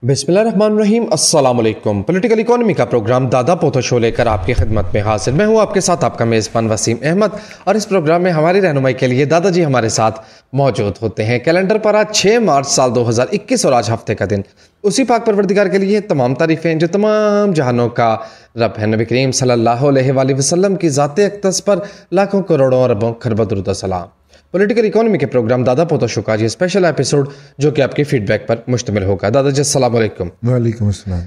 बिस्मिल्लाहिर्रहमानिर्रहीम। अस्सलाम वालेकुम। पॉलिटिकल इकोनॉमी का प्रोग्राम दादा पोतो शो लेकर आपकी खिदमत में हाजिर। मैं हूं आपके साथ आपका मेज़बान वसीम अहमद और इस प्रोग्राम में हमारी रहनुमाई के लिए दादाजी हमारे साथ मौजूद होते हैं। कैलेंडर पर आज 6 मार्च साल 2021 और आज हफ्ते का दिन। उसी पाक परवरदिगार के लिए तमाम तारीफ़ें जो तमाम जहानों का रब है। नबी करीम सल्लल्लाहु अलैहि वसल्लम की ज़ात अक़दस पर लाखों करोड़ों अरबों खरबों दुरूद व सलाम। पॉलिटिकल इकोनॉमी के प्रोग्राम दादा पोतो शो का ये स्पेशल एपिसोड जो कि आपके फीडबैक पर मुश्तमिल होगा। दादाजी अस्सलाम वालेकुम। वालेकुम अस्सलाम।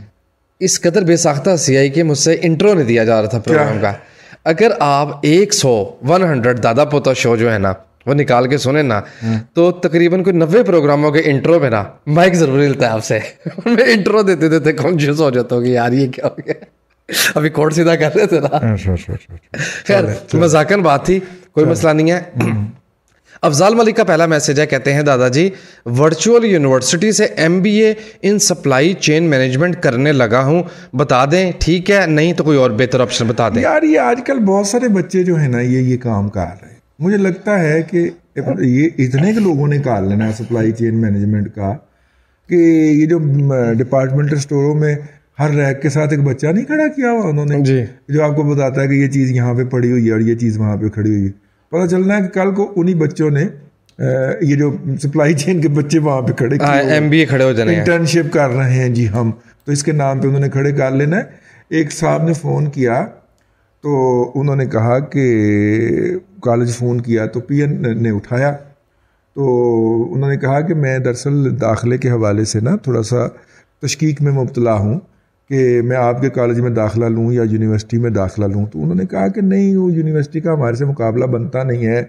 इस कदर बेसाख्ता हंसी कि मुझसे इंट्रो नहीं दिया जा रहा था प्रोग्राम का। अगर आप 100 दादा पोतो शो जो है ना वो निकाल के सुने ना तो तकरीबन कोई 90 प्रोग्रामों के इंट्रो में ना माइक जरूर मिलता है आपसे। मैं इंट्रो देते देते कॉन्शियस हो जाता हूँ कि यार ये क्या हो गया। अभी कोड सीधा कर रहे थे ना। खैर मजाकन बात थी, कोई मसला नहीं है। अफजाल मलिक का पहला मैसेज है, कहते हैं दादाजी वर्चुअल यूनिवर्सिटी से MBA in supply chain management करने लगा हूं, बता दें ठीक है, नहीं तो कोई और बेहतर ऑप्शन बता दें। यार ये आजकल बहुत सारे बच्चे जो है ना ये काम कर रहे हैं। मुझे लगता है कि ये इतने के लोगों ने कर लेना है सप्लाई चेन मैनेजमेंट का कि ये जो डिपार्टमेंटल स्टोरों में हर रैक के साथ एक बच्चा नहीं खड़ा किया हुआ उन्होंने जी, जो आपको बताता है कि ये चीज़ यहाँ पे पड़ी हुई है और ये चीज़ वहाँ पे खड़ी हुई है। पता चलना है कि कल को उन्हीं बच्चों ने ये जो सप्लाई चेन के बच्चे वहाँ पे खड़े MBA खड़े हो जाने, इंटर्नशिप कर रहे हैं जी हम, तो इसके नाम पे उन्होंने खड़े कर लेना है। एक साहब ने फ़ोन किया तो उन्होंने कहा कि कॉलेज फ़ोन किया तो PN ने उठाया तो उन्होंने कहा कि मैं दरअसल दाखिले के हवाले से ना थोड़ा सा तशकीक में मुब्तला हूँ कि मैं आपके कॉलेज में दाखिला लूँ या यूनिवर्सिटी में दाखिला लूँ। तो उन्होंने कहा कि नहीं, वो यूनिवर्सिटी का हमारे से मुकाबला बनता नहीं है,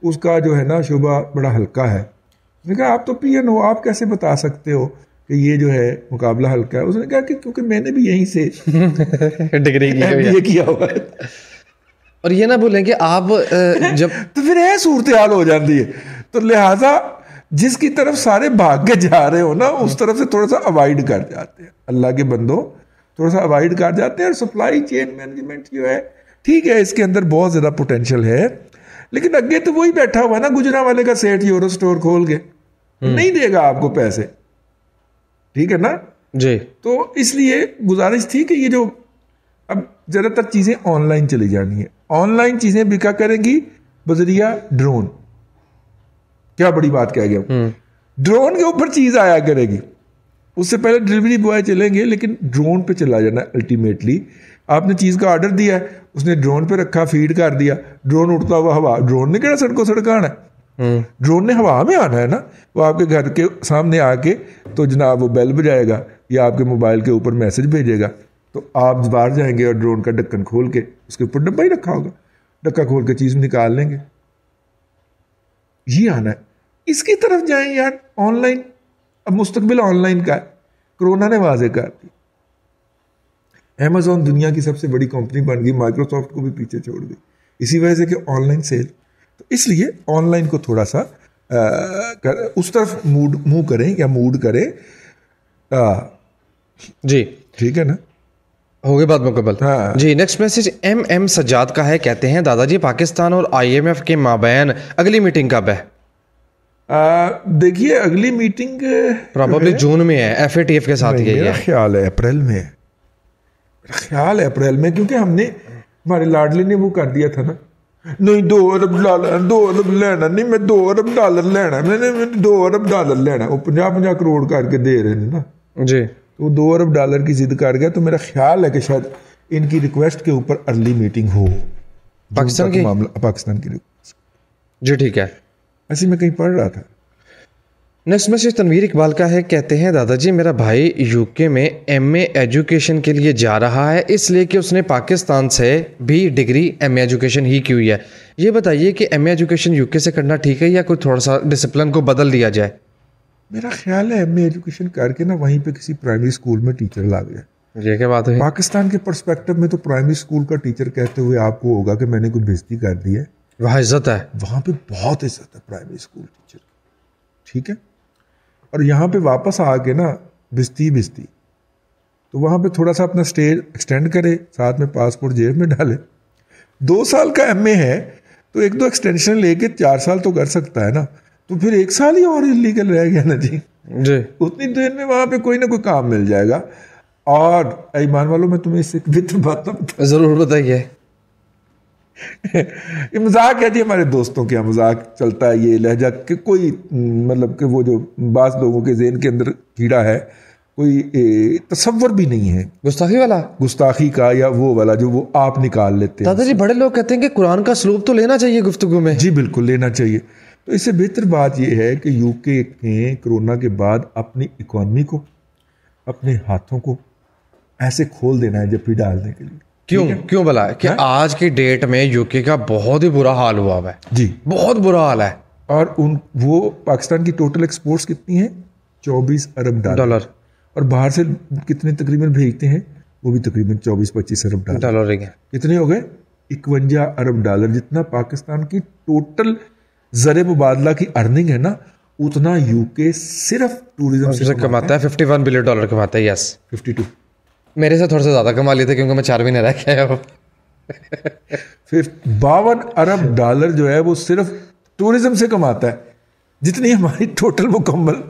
उसका जो है ना शुबा बड़ा हल्का है। उसने कहा आप तो PN हो, आप कैसे बता सकते हो कि ये जो है मुकाबला हल्का है। उसने कहा कि क्योंकि मैंने भी यहीं से डिग्री MBA किया हुआ है। और ये ना बोलें कि आप जब तो फिर यह सूरत हाल हो जाती है। तो लिहाजा जिसकी तरफ सारे भाग के जा रहे हो ना उस तरफ से थोड़ा सा अवॉइड कर जाते हैं। अल्लाह के बंदो थोड़ा सा अवॉइड कर जाते हैं। और सप्लाई चेन मैनेजमेंट जो है ठीक है, इसके अंदर बहुत ज़्यादा पोटेंशियल है, लेकिन अगे तो वही बैठा हुआ ना गुजरा वाले का सेठ यूरो स्टोर खोल के नहीं देगा आपको पैसे, ठीक है ना जी। तो इसलिए गुजारिश थी कि ये जो अब ज़्यादातर चीज़ें ऑनलाइन चली जानी है, ऑनलाइन चीज़ें बिका करेंगी बजरिया ड्रोन। क्या बड़ी बात कह गया, ड्रोन के ऊपर चीज़ आया करेगी। उससे पहले डिलीवरी बॉय चलेंगे, लेकिन ड्रोन पे चला जाना। अल्टीमेटली आपने चीज़ का ऑर्डर दिया है, उसने ड्रोन पे रखा, फीड कर दिया, ड्रोन उड़ता हुआ हवा। ड्रोन ने क्या सड़कों सड़क आना है, ड्रोन ने हवा में आना है ना। वो आपके घर के सामने आके तो जनाब वो बेल बजाएगा या आपके मोबाइल के ऊपर मैसेज भेजेगा, तो आप बाहर जाएंगे और ड्रोन का ढक्कन खोल के उसके ऊपर डब्बा ही रखा होगा, ढक्का खोल के चीज़ निकाल लेंगे। ये आना है, इसकी तरफ जाएं यार। ऑनलाइन अब मुस्तकबिल ऑनलाइन का है, कोरोना ने वाज़े कर दी। अमेज़ॉन दुनिया की सबसे बड़ी कंपनी बन गई, माइक्रोसॉफ्ट को भी पीछे छोड़ दी इसी वजह से कि ऑनलाइन सेल। तो इसलिए ऑनलाइन को थोड़ा सा उस तरफ मूव करें या मूड करें जी, ठीक है ना। हो गई बात मुकम्मल। हाँ जी। नेक्स्ट मैसेज MM सज्जाद का है, कहते हैं दादाजी पाकिस्तान और IMF के माबैन अगली मीटिंग कब है? देखिए अगली मीटिंग प्रॉब्ली जून में है, FATF के साथ ही मेरा ख्याल है अप्रैल में है, मेरा ख्याल है अप्रैल में, क्योंकि हमने हमारे लाडले ने वो कर दिया था ना, नहीं 2 अरब डॉलर 2 अरब लेना नहीं, मैं 2 अरब डॉलर लेना, मैंने 2 अरब डॉलर लेना। वो 50-50 करोड़ करके दे रहे हैं ना जी, तो 2 अरब डॉलर की जिद कर गया। तो मेरा ख्याल है कि शायद इनकी रिक्वेस्ट के ऊपर अर्ली मीटिंग हो, पाकिस्तान की मामला पाकिस्तान की रिक्वेस्ट जी, ठीक है। ऐसे मैं कहीं पढ़ रहा था। नेक्स्ट मैसेज तनवीर इकबाल का है, कहते हैं दादाजी मेरा भाई UK में MA एजुकेशन के लिए जा रहा है, इसलिए कि उसने पाकिस्तान से भी डिग्री MA एजुकेशन ही की हुई है। ये बताइए कि MA एजुकेशन UK से करना ठीक है या कोई थोड़ा सा डिसिप्लिन को बदल दिया जाए? मेरा ख्याल है MA एजुकेशन करके ना वहीं पे किसी प्राइमरी स्कूल में टीचर लग जाए। ये क्या बात है? पाकिस्तान के पर्सपेक्टिव में तो प्राइमरी स्कूल का टीचर कहते हुए आपको होगा कि मैंने कोई बेइज्जती कर दी है। वहाँ इज्जत है, वहाँ पे बहुत इज्जत है प्राइमरी स्कूल टीचर, ठीक है। और यहाँ पे वापस आके ना बिस्ती तो वहाँ पे थोड़ा सा अपना स्टे एक्सटेंड करे, साथ में पासपोर्ट जेब में डाले। 2 साल का MA है तो 1-2 एक्सटेंशन लेके 4 साल तो कर सकता है ना, तो फिर 1 साल ही और इलीगल रह गया ना जी। जी उतनी देर में वहां पे कोई ना कोई काम मिल जाएगा। और ईमान वालों, मैं तुम्हें इससे वित्र बात ना जरूर बताइए। ये मजाक है जी, हमारे दोस्तों के यहाँ मजाक चलता है ये लहजा कि कोई मतलब कि वो जो बास लोगों के ज़हन के अंदर कीड़ा है, कोई तसव्वुर भी नहीं है गुस्ताखी वाला, गुस्ताखी का या वो वाला जो वो आप निकाल लेते हैं। दादाजी बड़े लोग कहते हैं कि कुरान का सलूब तो लेना चाहिए गुफ्तगू में। जी बिल्कुल लेना चाहिए। तो इससे बेहतर बात यह है कि यूके ने कोरोना के बाद अपनी इकॉनमी को, अपने हाथों को ऐसे खोल देना है जफ्फी डालने के लिए। क्यों भला कि आज की डेट में यूके का बहुत ही बुरा हाल हुआ है जी, बहुत बुरा हाल है। और वो पाकिस्तान की टोटल एक्सपोर्ट्स कितनी है? 24 अरब डॉलर। और बाहर से कितने तकरीबन भेजते हैं? वो भी तकरीबन 24-25 अरब डॉलर। कितने हो गए? 51 अरब डॉलर। जितना पाकिस्तान की टोटल ज़र मुबादला की अर्निंग है ना, उतना यूके सिर्फ टूरिज्म से कमाता है। 51 बिलियन डॉलर कमाता है। यस 52। मेरे से थोड़ा सा ज़्यादा कमा लिए थे क्योंकि मैं 4 महीने रह के आया हूँ। 52 अरब डॉलर जो है वो सिर्फ टूरिज्म से कमाता है, जितनी हमारी टोटल मुकम्मल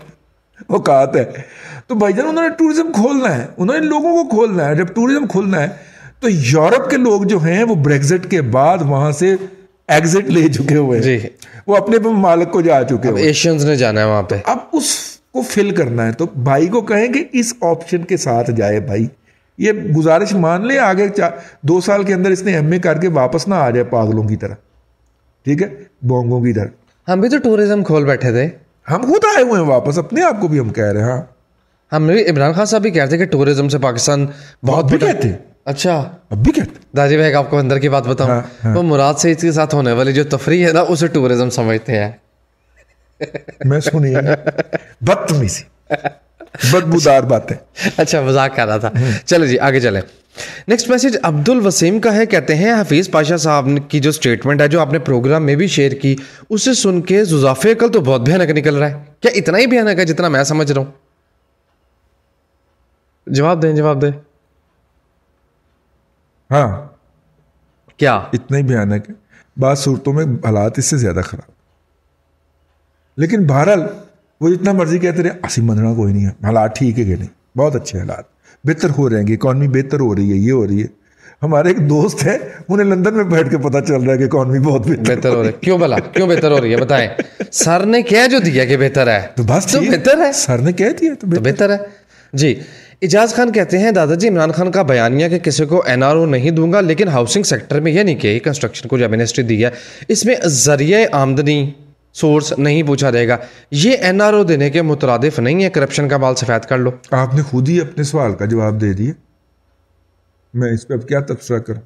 औकात है। तो भाईजान उन्होंने टूरिज्म खोलना है, उन्होंने लोगों को खोलना है। जब टूरिज्म खोलना है तो यूरोप के लोग जो हैं वो ब्रेक्जिट के बाद वहां से एग्जिट ले चुके हुए हैं, वो अपने मालिक को जा चुके हैं। एशियंस ने जाना है वहां पे, अब उसको फिल करना है। तो भाई को कहें कि इस ऑप्शन के साथ जाए। भाई ये गुजारिश मान ले, आगे 2 साल के अंदर इसने एमए करके वापस ना आ जाए पागलों की तरह, ठीक है, बोंगों की तरह। हम भी तो टूरिज्म खोल बैठे थे, हम खुद आए हुए हैं वापस, अपने आप को भी हम कह रहे हैं। हाँ, हम भी, इमरान खान साहब भी कहते कि टूरिज्म से पाकिस्तान बहुत भी कहते। अच्छा, अब भी कहते। दादी भाई आपको अंदर की बात बताऊं, हाँ। वो मुराद से इसके साथ होने वाली जो तफरी है ना, उसे टूरिज्म समझते हैं। मैं सुनिए बदतमीजी, बदबूदार बातें। अच्छा, मजाक कर रहा था। चलो जी आगे चले। नेक्स्ट मैसेज अब्दुल वसीम का है। कहते हैं हफीज पाशा साहब की जो स्टेटमेंट है जो आपने प्रोग्राम में भी शेयर की, उसे सुन के जुज़ाफ़े अकल तो बहुत भयानक निकल रहा है। क्या इतना ही भयानक है जितना मैं समझ रहा हूं? जवाब दें। हाँ, क्या इतना ही भयानक है? बाद सूरतों में हालात इससे ज्यादा खराब। लेकिन बहरहाल वो जितना मर्जी कहते रहे, असी मनना कोई नहीं है, हालात ठीक है कि नहीं, बहुत अच्छे हालात, बेहतर हो रहेंगे, इकॉनमी बेहतर हो रही है, ये हो रही है। हमारे एक दोस्त है, उन्हें लंदन में बैठ के पता चल रहा है कि इकॉनमी बहुत बेहतर हो रही है। क्यों भला, क्यों बेहतर हो रही है बताएं? सर ने क्या जो दिया कि बेहतर है, तो बस तो बेहतर है। सर ने कह दिया तो बेहतर है जी। इजाज खान कहते हैं दादाजी इमरान खान का बयानिया कि किसी को एनआरओ नहीं दूंगा, लेकिन हाउसिंग सेक्टर में, यानी कि कंस्ट्रक्शन को जो मिनिस्ट्री दी है, इसमें जरिए आमदनी सोर्स नहीं पूछा जाएगा, ये एनआरओ देने के मुतरादिफ नहीं है। करप्शन का बाल सफेद कर लो। आपने खुद ही अपने सवाल का जवाब दे दिया, मैं इस पर अब क्या तबसरा करूं?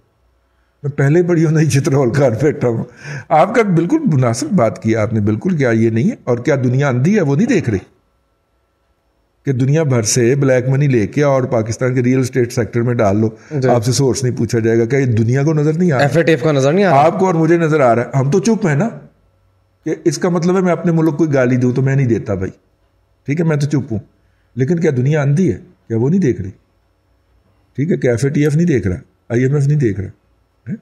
मैं पहले बड़ी नहीं चित्रौल कर बैठा हूं। आपका बिल्कुल मुनासिब बात की आपने, बिल्कुल। क्या ये नहीं है? और क्या दुनिया अंधी है, वो नहीं देख रही कि दुनिया भर से ब्लैक मनी लेके और पाकिस्तान के रियल एस्टेट सेक्टर में डाल लो, आपसे सोर्स नहीं पूछा जाएगा? क्या ये दुनिया को नजर नहीं आ रहा? एफएटीएफ का नजर नहीं आ रहा आपको और मुझे नजर आ रहा है। हम तो चुप है ना, कि इसका मतलब है मैं अपने मुल्क को गाली दूं तो मैं नहीं देता भाई, ठीक है, मैं तो चुप हूं। लेकिन क्या दुनिया अंधी है? क्या वो नहीं देख रही? ठीक है, क्या एफएटीएफ नहीं देख रहा, आईएमएफ नहीं देख रहा है?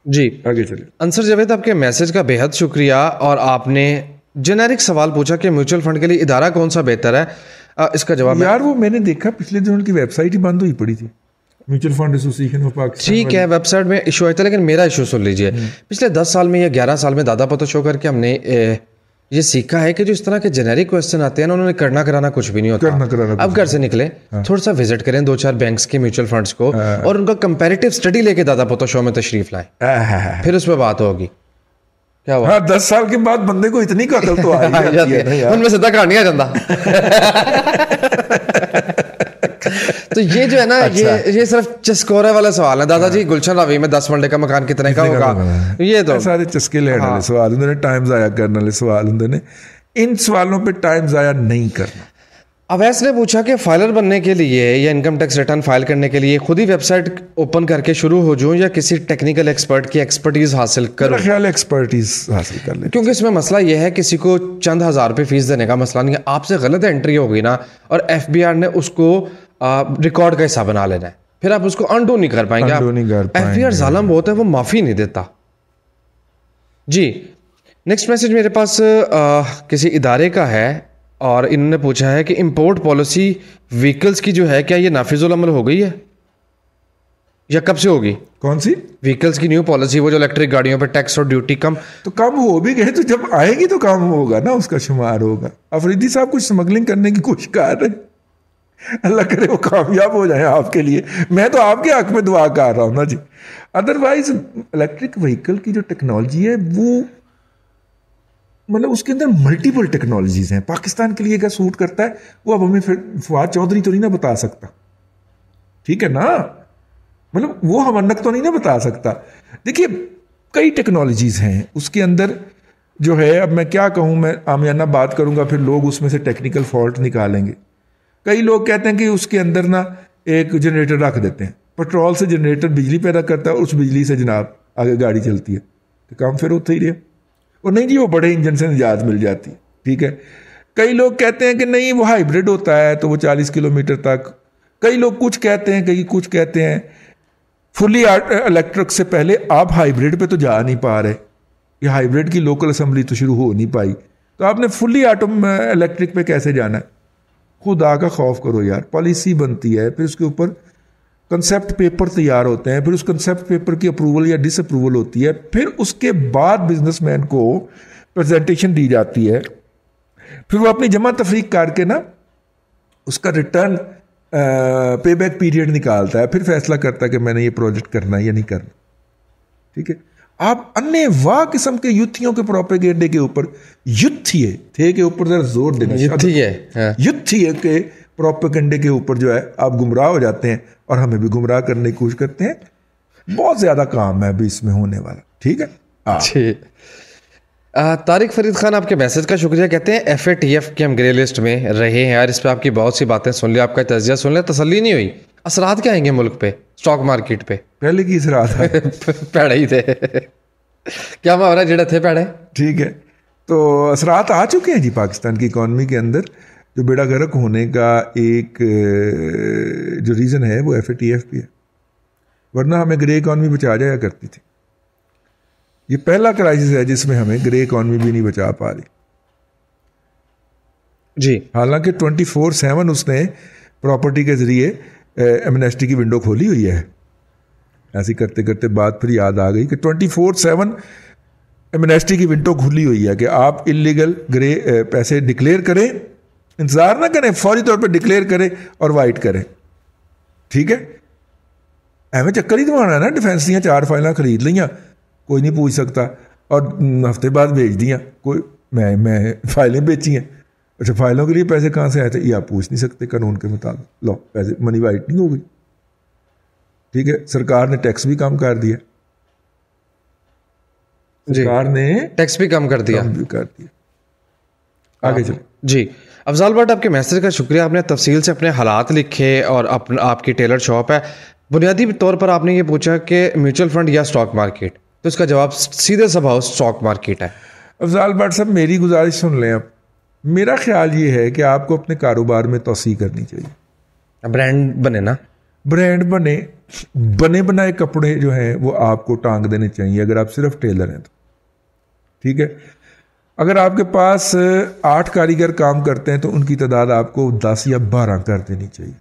जी आगे चले। अंसर जावेद, आपके मैसेज का बेहद शुक्रिया। और आपने जेनेरिक सवाल पूछा कि म्यूचुअल फंड के लिए इदारा कौन सा बेहतर है। इसका जवाब यार वो मैंने देखा पिछले दिनों की वेबसाइट ही बंद हुई पड़ी थी, mutual fund association of Pakistan. ठीक है, वेबसाइट में इशू आया था, लेकिन मेरा इशू सुन लीजिए। पिछले 10 साल में या 11 साल में दादा पतो शो करके हमने ये सीखा है कि जो इस तरह के जेनेरिक क्वेश्चन आते हैं ना, उन्होंने करना कराना कुछ भी नहीं होता। अब घर से निकले, थोड़ा सा विजिट करें 2-4 बैंक्स के म्यूचुअल फंड्स को, और उनका कंपैरेटिव स्टडी लेके दादा पतो शो में तशरीफ लाएं, फिर उस पर बात होगी। क्या हुआ? हाँ, 10 साल के बाद बंदे को इतनी अकल तो आ ही जाती है ना यार। उनमें सीधा कहानी आ जाता। तो ये जो है ना, ये सिर्फ चस्कोरे वाला सवाल है दादाजी। गुलशन रावी में 10 मरले का मकान कितने का होगा? ये तो सारे चस्के लेने वाले सवाल होंगे, टाइम जाया करने वाले सवाल होंगे। इन सवालों पे टाइम जाया नहीं करना। अवैस ने पूछा कि फाइलर बनने के लिए या इनकम टैक्स रिटर्न फाइल करने के लिए खुद ही वेबसाइट ओपन करके शुरू हो जाऊं या किसी टेक्निकल एक्सपर्ट की एक्सपर्टीज हासिल करूं? मेरा ख्याल है एक्सपर्टीज हासिल कर ले, क्योंकि इसमें मसला यह है किसी को चंद हज़ार रुपये फीस देने का मसला नहीं है। आपसे गलत एंट्री हो गई ना, और एफबीआर ने उसको रिकॉर्ड का हिस्सा बना लेना है, फिर आप उसको अनडू नहीं कर पाएंगे। एफबीआर जालिम बहुत है, वो माफ़ी नहीं देता जी। नेक्स्ट मैसेज मेरे पास किसी इदारे का है। और इन्होंने पूछा है कि इंपोर्ट पॉलिसी व्हीकल्स की जो है, क्या ये नाफिजुल अमल हो गई है या कब से होगी? कौन सी व्हीकल्स की न्यू पॉलिसी, वो जो इलेक्ट्रिक गाड़ियों पे टैक्स और ड्यूटी कम। तो कम हो भी गए तो जब आएगी तो कम होगा ना, उसका शुमार होगा। अफरीदी साहब कुछ स्मगलिंग करने की कोशिश कर रहे हैं, अल्लाह करे वो कामयाब हो जाए आपके लिए। मैं तो आपके हक में दुआ कर रहा हूँ ना जी। अदरवाइज इलेक्ट्रिक व्हीकल की जो टेक्नोलॉजी है वो मतलब उसके अंदर मल्टीपल टेक्नोलॉजीज हैं। पाकिस्तान के लिए क्या सूट करता है वो अब हमें फिर फवाद चौधरी तो नहीं ना बता सकता, ठीक है ना, मतलब वो हमनक तो नहीं ना बता सकता। देखिए कई टेक्नोलॉजीज हैं उसके अंदर जो है, अब मैं क्या कहूँ, मैं आमियाना बात करूँगा फिर लोग उसमें से टेक्निकल फॉल्ट निकालेंगे। कई लोग कहते हैं कि उसके अंदर ना एक जनरेटर रख देते हैं, पेट्रोल से जनरेटर बिजली पैदा करता है और उस बिजली से जनाब आगे गाड़ी चलती है, तो काम फिर होता ही रहा। और नहीं जी वो बड़े इंजन से निजात मिल जाती है, ठीक है। कई लोग कहते हैं कि नहीं वो हाइब्रिड होता है तो वो 40 किलोमीटर तक, कई लोग कुछ कहते हैं, कई कुछ कहते हैं। फुली इलेक्ट्रिक से पहले आप हाइब्रिड पे तो जा नहीं पा रहे, ये हाइब्रिड की लोकल असेंबली तो शुरू हो नहीं पाई, तो आपने फुली इलेक्ट्रिक पे कैसे जाना है? खुदा का खौफ करो यार। पॉलिसी बनती है, फिर उसके ऊपर कंसेप्ट पेपर तैयार होते हैं, फिर उस कंसेप्ट पेपर की अप्रूवल या डिसअप्रूवल होती है, फिर उसके बाद बिजनेसमैन को प्रेजेंटेशन दी जाती है, फिर वो अपनी जमा तफरीक करके ना उसका रिटर्न पेबैक पीरियड निकालता है, फिर फैसला करता है कि मैंने ये प्रोजेक्ट करना है या नहीं करना, ठीक है। आप अन्य वाह किस्म के युद्धियों के प्रोपेगेंडे के ऊपर, युद्धिये थे के ऊपर जरा जोर देना, युद्धिये के प्रोपेगेंडे के ऊपर जो है आप गुमराह हो जाते हैं और हमें भी गुमराह करने की कोशिश करते हैं। बहुत ज्यादा काम है अभी इसमें होने वाला, ठीक है। तारिक फरीद खान आपके मैसेज का शुक्रिया, कहते हैं FATF की हम ग्रे लिस्ट में रहे हैं यार, इस पर आपकी बहुत सी बातें सुन ली, आपका तजिया सुन लिया, तसल्ली नहीं हुई। असरात क्या आएंगे मुल्क पे, स्टॉक मार्केट पे? पहले की असरात पैड़े ही थे क्या मामला जड़े थे पैड़े, ठीक है। तो असरात आ चुके हैं जी पाकिस्तान की इकॉनमी के अंदर। जो बेड़ा गर्क होने का एक जो रीज़न है वो FATF भी है, वरना हमें ग्रे इकॉनमी बचा जाया करती थी। ये पहला क्राइसिस है जिसमें हमें ग्रे इकॉनमी भी नहीं बचा पा रही जी। हालांकि 24/7 उसने प्रॉपर्टी के जरिए एमनेस्टी की विंडो खोली हुई है। ऐसी करते करते बात फिर याद आ गई कि 24/7 एमनेस्टी की विंडो खुली हुई है कि आप इलीगल ग्रे पैसे डिक्लेयर करें, इंतजार ना करें, फौरी तौर पे डिक्लेयर करें और वाइट करें, ठीक है। एवं चक्कर ही दवाना है ना, डिफेंस दियाँ 4 फाइलें खरीद लिया, कोई नहीं पूछ सकता, और हफ्ते बाद बेच दिया, कोई मैं फाइलें बेची हैं, अच्छा फाइलों के लिए पैसे कहाँ से आए थे ये आप पूछ नहीं सकते कानून के मुताबिक, लो पैसे मनी वाइट नहीं हो गई, ठीक है। सरकार ने टैक्स भी कम कर दिया, सरकार ने टैक्स भी कम कर दिया, आगे चलो जी। अफजाल भट्ट आपके मैसेज का शुक्रिया, आपने तफसील से अपने हालात लिखे और आपकी टेलर शॉप है। बुनियादी तौर पर आपने ये पूछा कि म्यूचुअल फंड या स्टॉक मार्केट, तो इसका जवाब सीधे सभाओ स्टॉक मार्केट है। अफजाल भट्ट साहब मेरी गुजारिश सुन लें, अब मेरा ख्याल ये है कि आपको अपने कारोबार में तोसी करनी चाहिए। ब्रांड बने ना, ब्रांड बने, बने बनाए कपड़े जो हैं वो आपको टांग देने चाहिए अगर आप सिर्फ टेलर हैं तो, ठीक है। अगर आपके पास 8 कारीगर काम करते हैं तो उनकी तादाद आपको 10 या 12 कर देनी चाहिए,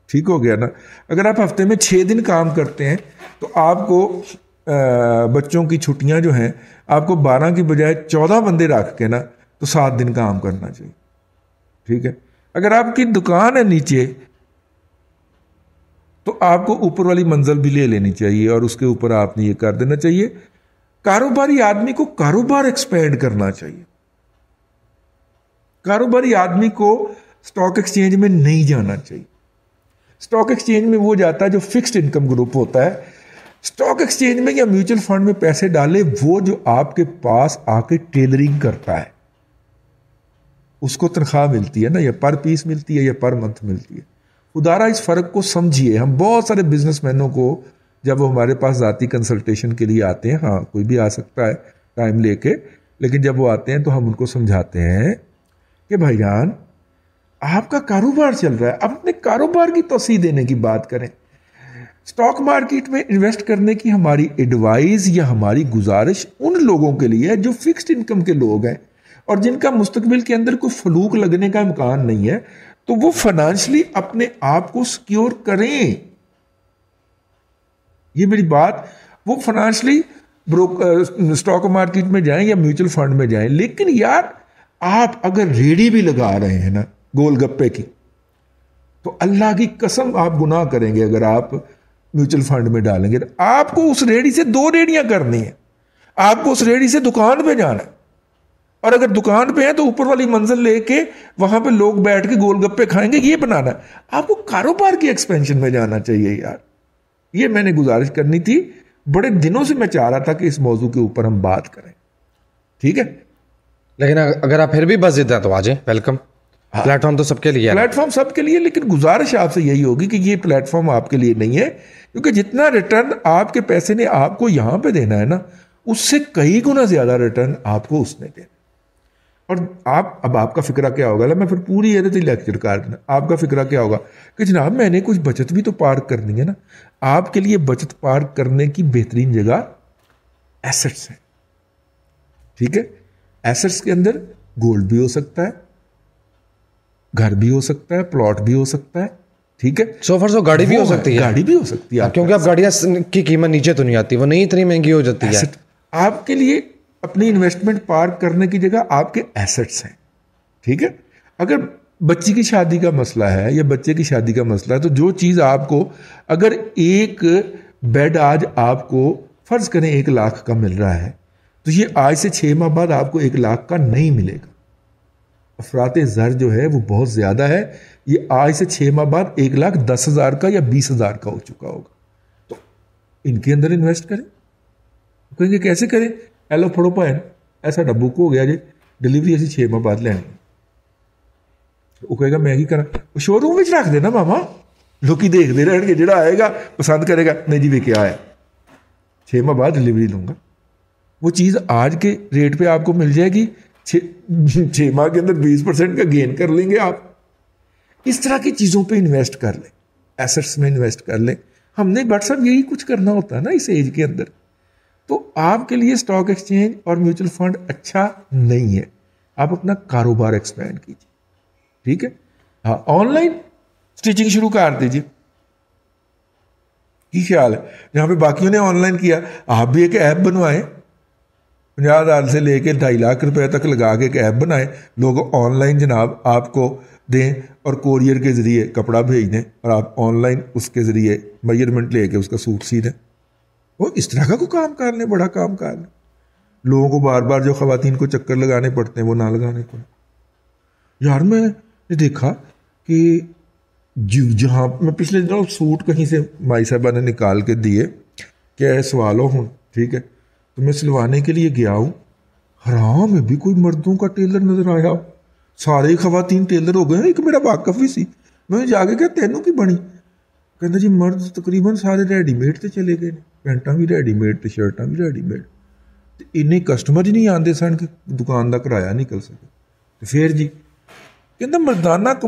ठीक हो गया ना। अगर आप हफ्ते में 6 दिन काम करते हैं तो आपको बच्चों की छुट्टियां जो हैं आपको 12 की बजाय 14 बंदे रख के ना तो 7 दिन काम करना चाहिए, ठीक है। अगर आपकी दुकान है नीचे तो आपको ऊपर वाली मंजिल भी ले लेनी चाहिए और उसके ऊपर आपने ये कर देना चाहिए। कारोबारी आदमी को कारोबार एक्सपेंड करना चाहिए, कारोबारी आदमी को स्टॉक एक्सचेंज में नहीं जाना चाहिए। स्टॉक एक्सचेंज में वो जाता है जो फिक्स्ड इनकम ग्रुप होता है। स्टॉक एक्सचेंज में या म्यूचुअल फंड में पैसे डाले वो जो आपके पास आके टेलरिंग करता है, उसको तनख्वाह मिलती है ना, या पर पीस मिलती है या पर मंथ मिलती है। खुदारा इस फर्क को समझिए। हम बहुत सारे बिजनेसमैनों को जब वो हमारे पास ज़ाती कंसल्टेशन के लिए आते हैं, हाँ कोई भी आ सकता है टाइम लेके, लेकिन जब वो आते हैं तो हम उनको समझाते हैं कि भाईजान आपका कारोबार चल रहा है, अब अपने कारोबार की तोसी देने की बात करें। स्टॉक मार्केट में इन्वेस्ट करने की हमारी एडवाइस या हमारी गुजारिश उन लोगों के लिए है जो फिक्स्ड इनकम के लोग हैं। और जिनका मुस्तकबिल के अंदर कोई फलूक लगने का इम्कान नहीं है, तो वो फाइनेंशियली अपने आप को सिक्योर करें। ये मेरी बात, वो फाइनेंशियली स्टॉक मार्केट में जाएं या म्यूचुअल फंड में जाएं, लेकिन यार आप अगर रेडी भी लगा रहे हैं ना गोलगप्पे की, तो अल्लाह की कसम आप गुनाह करेंगे अगर आप म्यूचुअल फंड में डालेंगे। तो आपको उस रेडी से 2 रेडियां करनी है, आपको उस रेडी से दुकान पे जाना है, और अगर दुकान पे है तो ऊपर वाली मंजिल लेके वहां पे लोग बैठ के गोलगप्पे खाएंगे, ये बनाना है। आपको कारोबार की एक्सपेंशन में जाना चाहिए यार। ये मैंने गुजारिश करनी थी, बड़े दिनों से मैं चाह रहा था कि इस मौजू के ऊपर हम बात करें, ठीक है। लेकिन अगर आप फिर भी बस जिद्दा तो आ जाए, वेलकम। प्लेटफॉर्म तो सबके लिए है, प्लेटफॉर्म सबके लिए, लेकिन गुजारिश आपसे यही होगी कि ये प्लेटफॉर्म आपके लिए नहीं है, क्योंकि जितना रिटर्न आपके पैसे ने आपको यहां पे देना है ना, उससे कई गुना ज्यादा रिटर्न आपको उसने देना। और अब आपका फिक्रा क्या होगा, मैं फिर पूरी ये लेक्चर कर देना, आपका फिक्रा क्या होगा कि जनाब मैंने कुछ बचत भी तो पार्क करनी है ना। आपके लिए बचत पार्क करने की बेहतरीन जगह एसेट्स है, ठीक है। एसेट्स के अंदर गोल्ड भी हो सकता है, घर भी हो सकता है, प्लॉट भी हो सकता है, ठीक है। सोफर सो गाड़ी भी हो सकती है, गाड़ी भी हो सकती है, क्योंकि अब गाड़ियां की कीमत नीचे तो नहीं आती, वो नहीं इतनी महंगी हो जाती है। आपके लिए अपनी इन्वेस्टमेंट पार्क करने की जगह आपके एसेट्स हैं, ठीक है। अगर बच्ची की शादी का मसला है या बच्चे की शादी का मसला है, तो जो चीज़ आपको, अगर एक बेड आज आपको फर्ज करें 1 लाख का मिल रहा है, तो ये आज से 6 माह बाद आपको 1 लाख का नहीं मिलेगा। अफराते ज़र जो है वो बहुत ज़्यादा है, ये आज से 6 माह बाद 1,10,000 का या 20,000 का हो चुका होगा। तो इनके अंदर इन्वेस्ट करें। कहेंगे कैसे करें, एलो फड़ो भैन ऐसा बुक हो गया जी, डिलीवरी असी 6 माह बाद लैनी। वो कहेगा मैं की करा, शोरूम में रख देना मामा, लोग देखते रहेंगे, जो आएगा पसंद करेगा, नहीं जी विके आया, 6 माह बाद डिलीवरी लूँगा। वो चीज़ आज के रेट पे आपको मिल जाएगी, 6 माह के अंदर 20% का गेन कर लेंगे आप। इस तरह की चीज़ों पे इन्वेस्ट कर लें, एसेट्स में इन्वेस्ट कर लें। हमने बट साहब यही कुछ करना होता है ना इस एज के अंदर। तो आपके लिए स्टॉक एक्सचेंज और म्यूचुअल फंड अच्छा नहीं है, आप अपना कारोबार एक्सपैंड कीजिए, ठीक है। हाँ, ऑनलाइन स्टिचिंग शुरू कर दीजिए, की ख्याल है। जहाँ पे बाकियों ने ऑनलाइन किया, आप भी एक ऐप बनवाएं, 50,000 से लेके 2.5 लाख रुपए तक लगा के एक ऐप बनाएं, लोग ऑनलाइन जनाब आपको दें और कोरियर के ज़रिए कपड़ा भेज दें, और आप ऑनलाइन उसके ज़रिए मेजरमेंट लेके उसका सूट सी दें। वो इस तरह का कोई काम कर लें, बड़ा काम कर लें। लोगों को बार बार जो ख़वातीन को चक्कर लगाने पड़ते हैं वो ना लगाने पड़े। यार मैंने देखा कि जहाँ मैं पिछले दिनों सूट कहीं से माई साहबा ने निकाल के दिए, क्या सवालो हूँ, ठीक है, तो मैं सिलवाने के लिए गया हूँ, हराम में भी कोई मर्दों का टेलर नज़र आया, सारे ही ख़वातीन टेलर हो गए। एक मेरा वाकफ भी सी, मैं जाके क्या तेनों की बनी, कहता जी मर्द तकरीबन सारे रेडीमेड तो चले गए, पैंटा भी रेडीमेड तो शर्टा भी रेडीमेड, तो इन्ने कस्टमर ही नहीं आते सन कि दुकान का किराया निकल सके। तो फिर जी कहता मर्दाना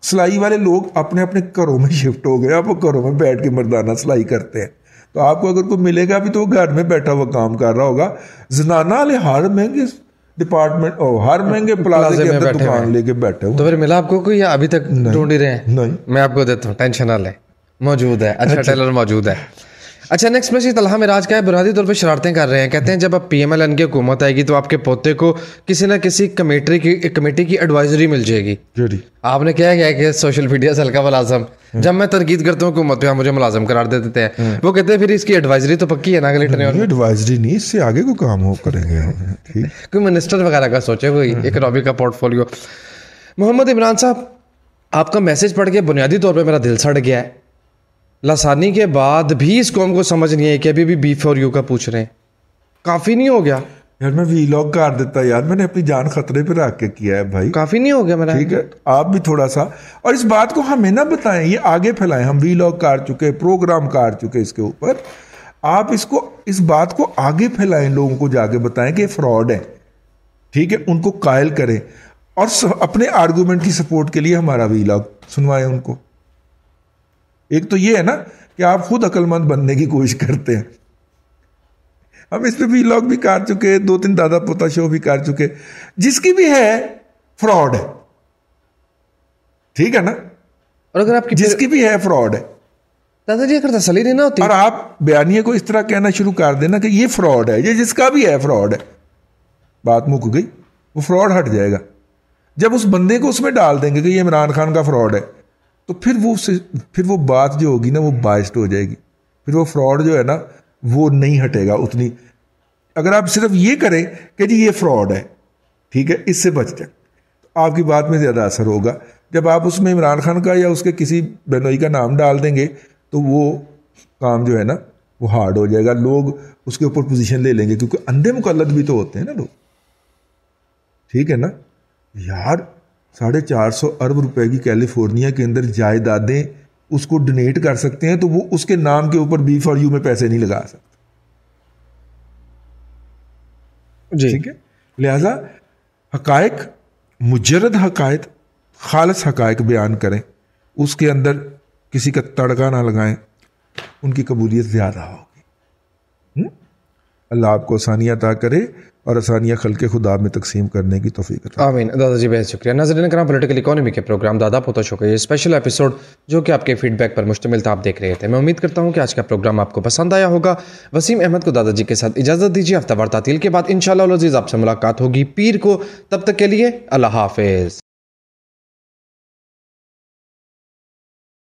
सिलाई वाले लोग अपने अपने घरों में शिफ्ट हो गए, आप घरों में बैठ के मर्दाना सिलाई करते हैं। तो आपको अगर कोई मिलेगा भी तो वो घर में बैठा हुआ काम कर रहा होगा। जनाना वाले हर महंगे डिपार्टमेंट हर महंगे प्लाजे के अंदर दुकान लेके बैठे हुए। तो फिर मिला आपको कोई, या अभी तक ढूंढ ही रहे हैं? नहीं, मैं आपको देता हूँ, टेंशन ना लें, मौजूद है, अच्छा टेलर मौजूद है। अच्छा, नेक्स्ट मैसेज तलहा मिराज का है, बुनियादी तौर पर शरारतें कर रहे हैं, कहते हैं जब अब PMLN की हुकूमत आएगी तो आपके पोते को किसी ना किसी कमेटी की एडवाइजरी मिल जाएगी। आपने क्या है कि सोशल मीडिया से हल्का मुलाजम, जब मैं तरकीद करता हूँ हुकूमत पे मुझे मुलाजम करार दे देते हैं। वो कहते हैं फिर इसकी एडवाइजरी तो पक्की है ना अगले टर्न में? एडवाइजरी नहीं, इससे आगे को काम हो करेंगे। कोई मिनिस्टर वगैरह का सोचे, कोई इकोनॉमी का पोर्टफोलियो। मोहम्मद इमरान साहब, आपका मैसेज पढ़ के बुनियादी तौर पर मेरा दिल सड़ गया है। लासानी के बाद भी इस कौम को समझ नहीं है कि अभी भी B4U का पूछ रहे हैं, काफ़ी नहीं हो गया? यार मैं वीलॉग कर देता यार, मैंने अपनी जान खतरे पे रख के किया है भाई, काफ़ी नहीं हो गया मेरा? ठीक है, आप भी थोड़ा सा, और इस बात को हमें ना बताएं, ये आगे फैलाएं। हम वीलॉग कर चुके, प्रोग्राम कर चुके इसके ऊपर, आप इसको, इस बात को आगे फैलाएं, लोगों को जाके बताएं कि फ्रॉड है, ठीक है, उनको कायल करें, और अपने आर्गूमेंट की सपोर्ट के लिए हमारा वीलॉग सुनवाएं उनको। एक तो ये है ना कि आप खुद अक्लमंद बनने की कोशिश करते हैं, हम इस पे भी व्लॉग भी कर चुके, 2-3 दादा पोता शो भी कर चुके। जिसकी भी है फ्रॉड है, ठीक है ना। और अगर आपकी जिसकी भी है फ्रॉड है। दादाजी अगर तसल्ली नहीं ना होती और आप बयानिए को इस तरह कहना शुरू कर देना कि ये फ्रॉड है, ये जिसका भी है फ्रॉड है, बात मुक गई, वो फ्रॉड हट जाएगा। जब उस बंदे को उसमें डाल देंगे कि ये इमरान खान का फ्रॉड है, तो फिर वो बात जो होगी ना वो बाइस्ड हो जाएगी, फिर वो फ्रॉड जो है ना वो नहीं हटेगा उतनी। अगर आप सिर्फ ये करें कि जी ये फ्रॉड है, ठीक है, इससे बच जाए, तो आपकी बात में ज़्यादा असर होगा। जब आप उसमें इमरान खान का या उसके किसी बहनोई का नाम डाल देंगे तो वो काम जो है ना वो हार्ड हो जाएगा, लोग उसके ऊपर पोजीशन ले लेंगे, क्योंकि अंधे मुकल्लद भी तो होते हैं ना लोग, ठीक है ना यार। 450 अरब रुपए की कैलिफोर्निया के अंदर जायदादें उसको डोनेट कर सकते हैं, तो वो उसके नाम के ऊपर बी फॉर यू में पैसे नहीं लगा सकते, ठीक है। लिहाजा हकायक, मुजर्रद हकायक, खालिस हकायक बयान करें, उसके अंदर किसी का तड़का ना लगाएं, उनकी कबूलियत ज़्यादा होगी। अल्लाह आपको आसानियाँ अता करे और आसानियाँ खल्क़े खुदा में तकसीम करने की तौफीक अता। आमीन। दादाजी बेहद शुक्रिया। नाज़रीन कराम, पॉलिटिकल इकोनॉमी के प्रोग्राम दादा पोता शो का ये स्पेशल एपिसोड जो कि आपके फीडबैक पर मुश्तमिल था, आप देख रहे थे। मैं उम्मीद करता हूँ कि आज का प्रोग्राम आपको पसंद आया होगा। वसीम अहमद को दादाजी के साथ इजाज़त दीजिए। हफ्तावार तातील के बाद इंशाअल्लाह अज़ीज़ आपसे मुलाकात होगी पीर को। तब तक के लिए अल्लाह हाफ़िज़।